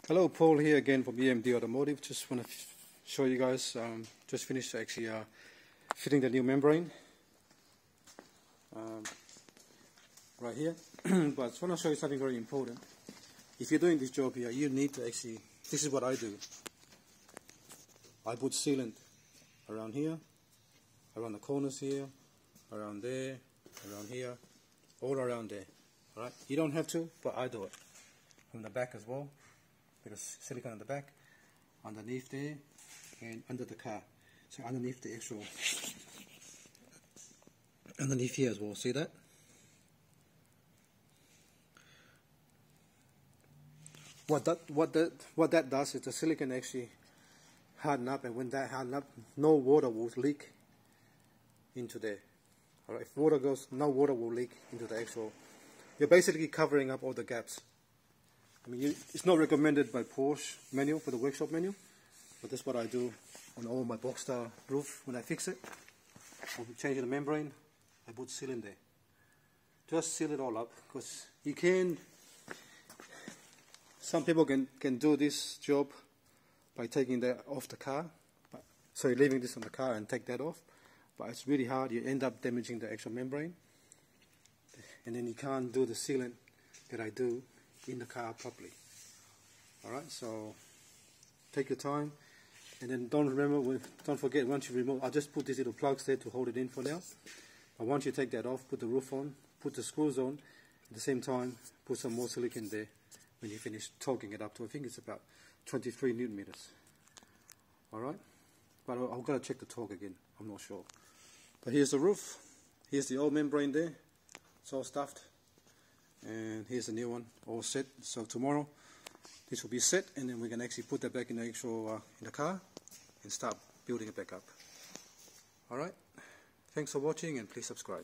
Hello, Paul here again from EMD Automotive. Just want to show you guys, just finished actually fitting the new membrane right here. But I just want to show you something very important. If you're doing this job here, you need to actually, this is what I do. I put sealant around here, around the corners here, around there, around here, all around there. Alright, you don't have to, but I do it. From the back as well. Bit of silicone on the back, underneath there, and under the car. So underneath the actual, underneath here as well. See that? What that does is the silicone actually harden up, and when that harden up, no water will leak into there. Alright, if water goes, no water will leak into the actual. You're basically covering up all the gaps. I mean, it's not recommended by Porsche manual, for the workshop manual, but that's what I do on all my Boxster roof when I fix it. I'll be changing the membrane, I put sealant there. Just seal it all up, because you can, some people can do this job by taking that off the car, so you're leaving this on the car and take that off, but it's really hard. You end up damaging the actual membrane, and then you can't do the sealant that I do in the car properly. Alright, so take your time, and then don't forget, once you remove, I'll just put these little plugs there to hold it in for now, but once you take that off, put the roof on, put the screws on, at the same time put some more silicone there when you finish torquing it up to, I think it's about 23 Newton meters. Alright, but I've got to check the torque again, I'm not sure. But here's the roof, here's the old membrane there, it's all stuffed. And here's the new one, all set. So tomorrow this will be set, and then we can actually put that back in the actual in the car and start building it back up. Alright, thanks for watching, and please subscribe.